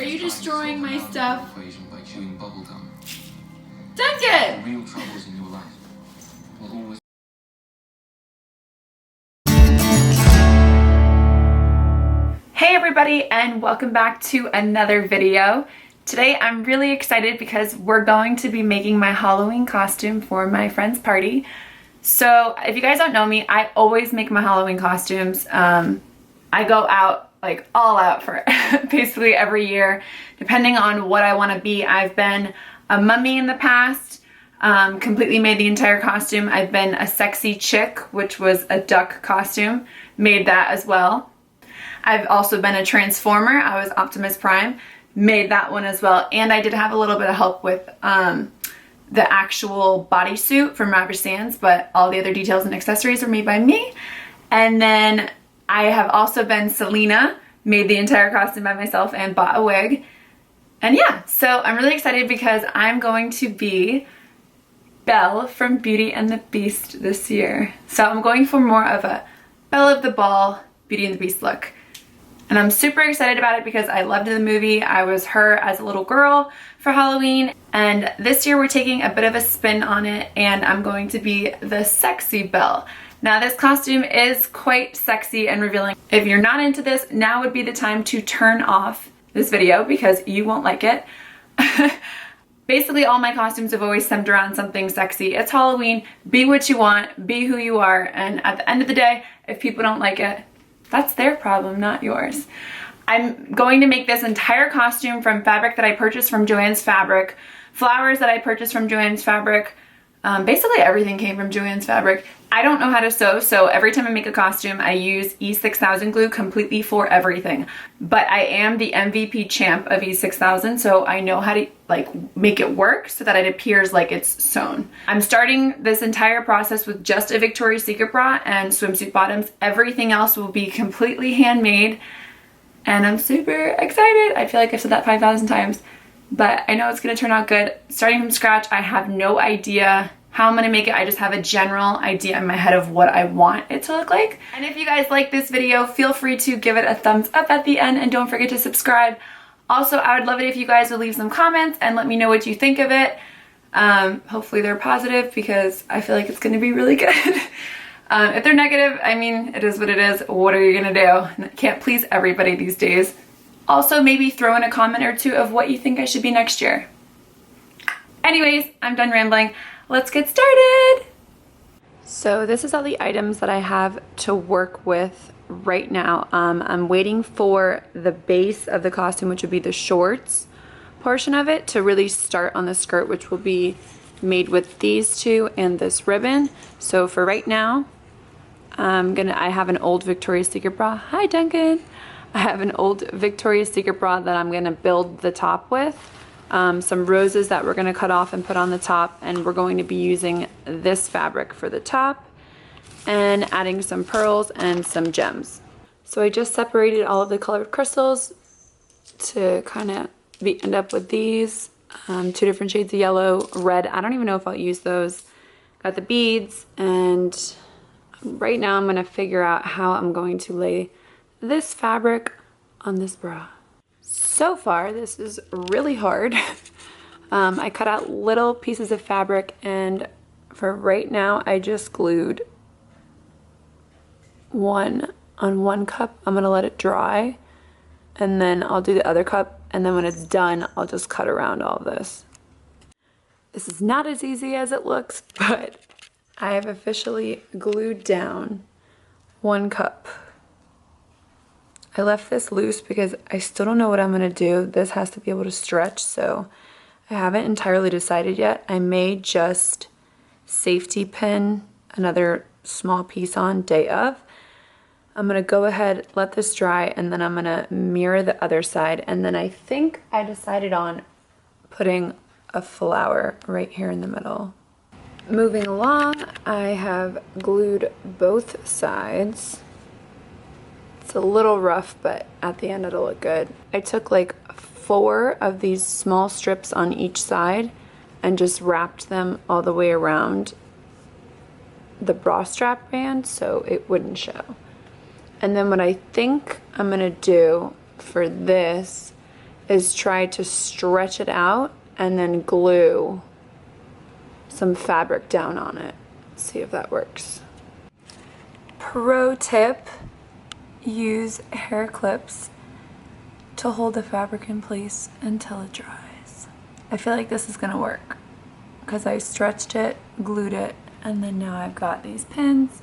you destroying my stuff? By chewing bubble gum. Duncan! The real troubles in your life will always. Hey everybody, and welcome back to another video. Today I'm really excited because we're going to be making my Halloween costume for my friend's party. So if you guys don't know me, I always make my Halloween costumes. I go out, like all out for basically every year, depending on what I want to be. I've been a mummy in the past, completely made the entire costume. I've been a sexy chick, which was a duck costume, made that as well. I've also been a transformer. I was Optimus Prime, made that one as well. And I did have a little bit of help with the actual bodysuit from Rubber Sands, but all the other details and accessories were made by me. And then I have also been Selena, made the entire costume by myself and bought a wig. And yeah, so I'm really excited because I'm going to be Belle from Beauty and the Beast this year. So I'm going for more of a Belle of the Ball, Beauty and the Beast look. And I'm super excited about it because I loved the movie. I was her as a little girl for Halloween. And this year we're taking a bit of a spin on it and I'm going to be the sexy Belle. Now this costume is quite sexy and revealing. If you're not into this, now would be the time to turn off this video because you won't like it. Basically all my costumes have always centered around something sexy. It's Halloween, be what you want, be who you are. And at the end of the day, if people don't like it, that's their problem, not yours. I'm going to make this entire costume from fabric that I purchased from Joann's Fabric, flowers that I purchased from Joann's Fabric. Basically everything came from Joann's Fabric. I don't know how to sew, so every time I make a costume, I use E6000 glue completely for everything. But I am the MVP champ of E6000, so I know how to like make it work so that it appears like it's sewn. I'm starting this entire process with just a Victoria's Secret bra and swimsuit bottoms. Everything else will be completely handmade, and I'm super excited. I feel like I've said that 5,000 times, but I know it's gonna turn out good. Starting from scratch, I have no idea how I'm gonna make it. I just have a general idea in my head of what I want it to look like. And if you guys like this video, feel free to give it a thumbs up at the end and don't forget to subscribe. Also, I would love it if you guys would leave some comments and let me know what you think of it. Hopefully they're positive because I feel like it's gonna be really good. If they're negative, I mean, it is what it is. What are you gonna do? Can't please everybody these days. Also, maybe throw in a comment or two of what you think I should be next year. Anyways, I'm done rambling. Let's get started. So this is all the items that I have to work with right now. I'm waiting for the base of the costume, which would be the shorts portion of it, to really start on the skirt, which will be made with these two and this ribbon. So for right now, I have an old Victoria's Secret bra. Hi, Duncan. I have an old Victoria's Secret bra that I'm gonna build the top with. Some roses that we're going to cut off and put on the top, and we're going to be using this fabric for the top and adding some pearls and some gems. So I just separated all of the colored crystals to kind of end up with these two different shades of yellow, red. I don't even know if I'll use those. Got the beads, and right now I'm going to figure out how I'm going to lay this fabric on this bra. So far, this is really hard. I cut out little pieces of fabric, and for right now, I just glued one on one cup. I'm gonna let it dry, and then I'll do the other cup, and then when it's done, I'll just cut around all of this. This is not as easy as it looks, but I have officially glued down one cup. I left this loose because I still don't know what I'm gonna do. This has to be able to stretch, so I haven't entirely decided yet. I may just safety pin another small piece on day of. I'm gonna go ahead, let this dry, and then I'm gonna mirror the other side. And then I think I decided on putting a flower right here in the middle. Moving along, I have glued both sides. It's a little rough, but at the end it'll look good. I took like 4 of these small strips on each side and just wrapped them all the way around the bra strap band so it wouldn't show. And then what I think I'm gonna do for this is try to stretch it out and then glue some fabric down on it. See if that works. Pro tip, use hair clips to hold the fabric in place until it dries. I feel like this is gonna work because I stretched it, glued it, and then now I've got these pins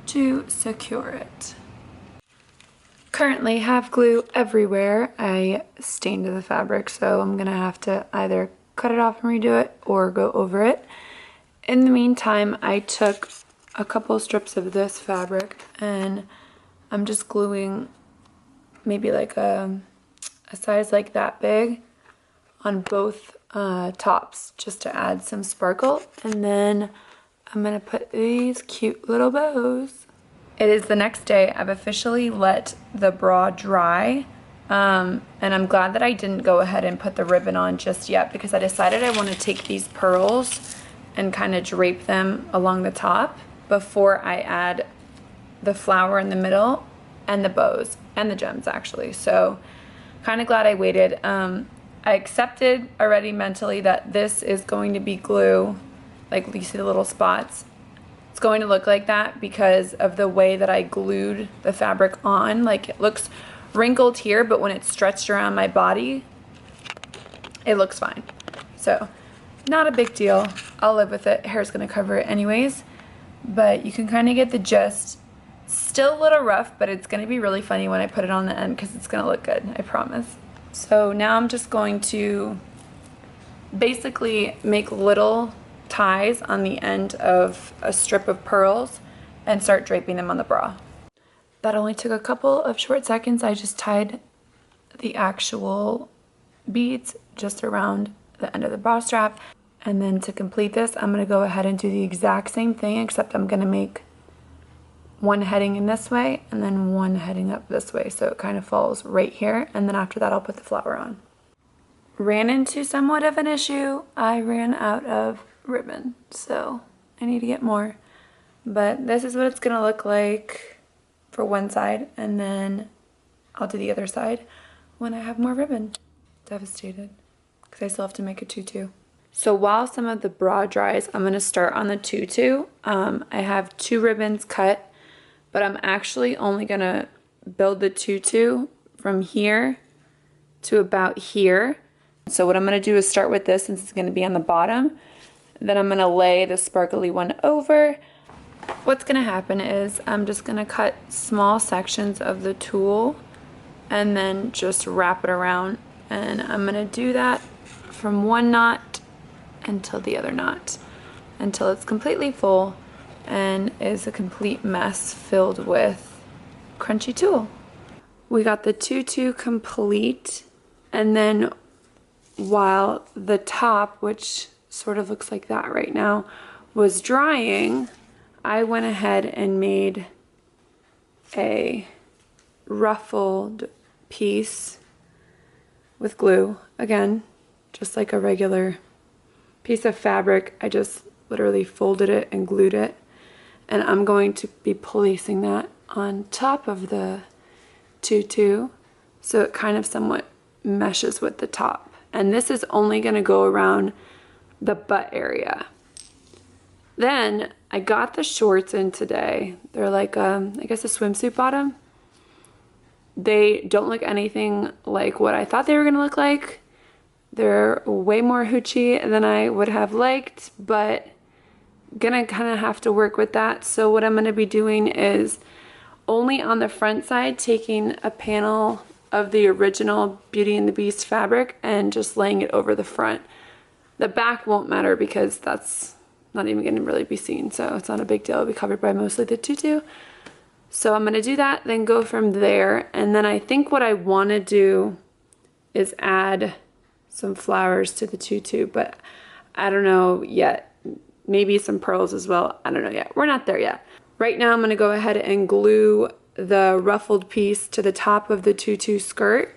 to secure it. Currently have glue everywhere. I stained the fabric, so I'm gonna have to either cut it off and redo it or go over it. In the meantime, I took a couple strips of this fabric and I'm just gluing maybe like a size like that big on both tops just to add some sparkle. And then I'm gonna put these cute little bows. It is the next day. I've officially let the bra dry. And I'm glad that I didn't go ahead and put the ribbon on just yet because I decided I want to take these pearls and kind of drape them along the top before I add the flower in the middle and the bows and the gems actually. So kind of glad I waited. I accepted already mentally that this is going to be glue, like you see the little spots. It's going to look like that because of the way that I glued the fabric on. Like it looks wrinkled here, but when it's stretched around my body, it looks fine. So not a big deal. I'll live with it. Hair's gonna cover it anyways, but you can kind of get the gist. Still a little rough, but it's gonna be really funny when I put it on the end because it's gonna look good, I promise. So now I'm just going to basically make little ties on the end of a strip of pearls and start draping them on the bra. That only took a couple of short seconds. I just tied the actual beads just around the end of the bra strap. And then to complete this, I'm going to go ahead and do the exact same thing, except I'm going to make one heading in this way and then one heading up this way. So it kind of falls right here. And then after that, I'll put the flower on. Ran into somewhat of an issue. I ran out of ribbon, so I need to get more. But this is what it's going to look like for one side, and then I'll do the other side when I have more ribbon. Devastated because I still have to make a tutu. So while some of the bra dries, I'm going to start on the tutu. I have 2 ribbons cut, but I'm actually only going to build the tutu from here to about here. So what I'm going to do is start with this since it's going to be on the bottom. Then I'm going to lay the sparkly one over. What's going to happen is I'm just going to cut small sections of the tulle and then just wrap it around. And I'm going to do that from one knot until the other knot, until it's completely full and is a complete mess filled with crunchy tulle. We got the tutu complete, and then while the top, which sort of looks like that right now, was drying, I went ahead and made a ruffled piece with glue. Again, just like a regular piece of fabric. I just literally folded it and glued it, and I'm going to be placing that on top of the tutu so it kind of somewhat meshes with the top. And this is only going to go around the butt area. Then I got the shorts in today. They're like I guess a swimsuit bottom. They don't look anything like what I thought they were gonna look like. They're way more hoochie than I would have liked, but gonna kind of have to work with that. So what I'm gonna be doing is only on the front side taking a panel of the original Beauty and the Beast fabric and just laying it over the front. The back won't matter because that's not even gonna really be seen, so it's not a big deal. It'll be covered by mostly the tutu. So I'm gonna do that, then go from there, and then I think what I wanna do is add some flowers to the tutu, but I don't know yet. Maybe some pearls as well. I don't know yet. We're not there yet. Right now I'm gonna go ahead and glue the ruffled piece to the top of the tutu skirt,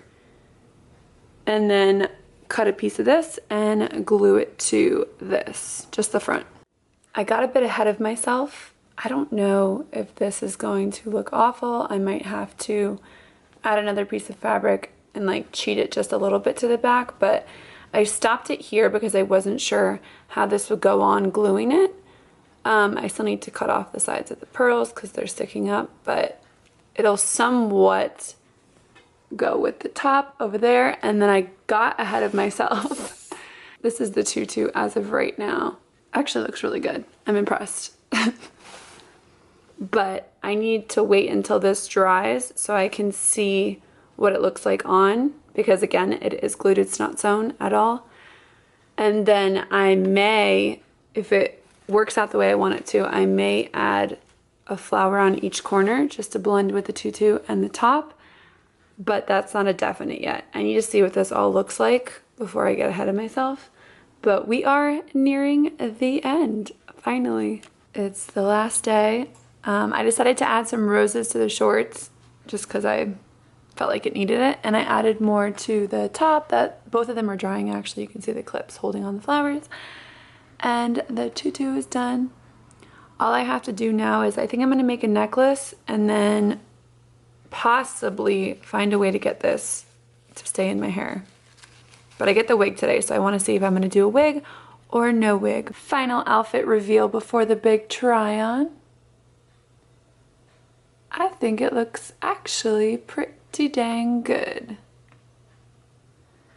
and then cut a piece of this and glue it to this, just the front. I got a bit ahead of myself. I don't know if this is going to look awful. I might have to add another piece of fabric and like cheat it just a little bit to the back, but I stopped it here because I wasn't sure how this would go on gluing it. I still need to cut off the sides of the pearls because they're sticking up, but it'll somewhat go with the top over there. And then I got ahead of myself. This is the tutu as of right now. Actually looks really good. I'm impressed. But I need to wait until this dries so I can see what it looks like on, because again, it is glued, it's not sewn at all. And then I may, if it works out the way I want it to, I may add a flower on each corner just to blend with the tutu and the top, but that's not a definite yet. I need to see what this all looks like before I get ahead of myself. But we are nearing the end, finally. It's the last day. I decided to add some roses to the shorts just because I felt like it needed it, and I added more to the top. That both of them are drying actually. You can see the clips holding on the flowers, and the tutu is done. All I have to do now is I think I'm going to make a necklace and then possibly find a way to get this to stay in my hair. But I get the wig today, so I want to see if I'm going to do a wig or no wig. Final outfit reveal before the big try on. I think it looks actually pretty dang good.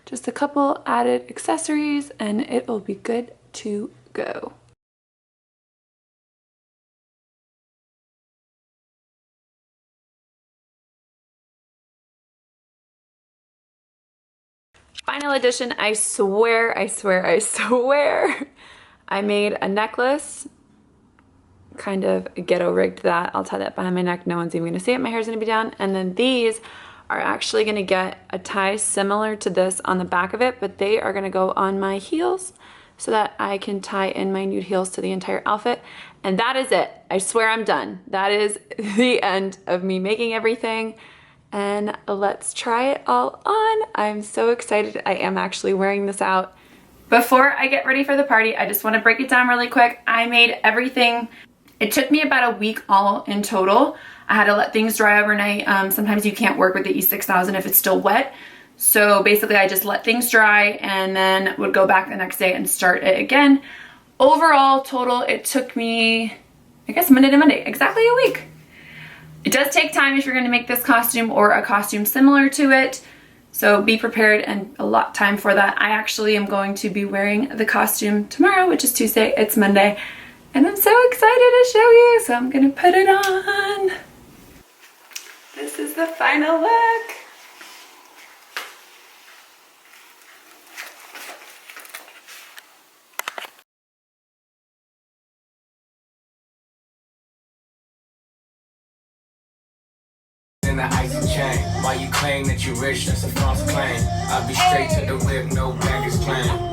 Just a couple added accessories and it will be good to go. Final edition, I swear, I made a necklace. Kind of ghetto rigged that. I'll tie that behind my neck. No one's even gonna see it. My hair's gonna be down. And then these are actually gonna get a tie similar to this on the back of it, but they are gonna go on my heels so that I can tie in my nude heels to the entire outfit. And that is it. I swear I'm done. That is the end of me making everything. And let's try it all on. I'm so excited. I am actually wearing this out. Before I get ready for the party, I just wanna break it down really quick. I made everything. It took me about a week all in total. I had to let things dry overnight. Sometimes you can't work with the E6000 if it's still wet. So basically I just let things dry and then would go back the next day and start it again. Overall total, it took me, I guess Monday to Monday, exactly a week. It does take time if you're gonna make this costume or a costume similar to it. So be prepared and a lot of time for that. I actually am going to be wearing the costume tomorrow, which is Tuesday, it's Monday. And I'm so excited to show you, so I'm gonna put it on. This is the final look. In the icy chain, while you claim that you're rich, that's a false claim. I'll be straight to the whip, no baggage claim.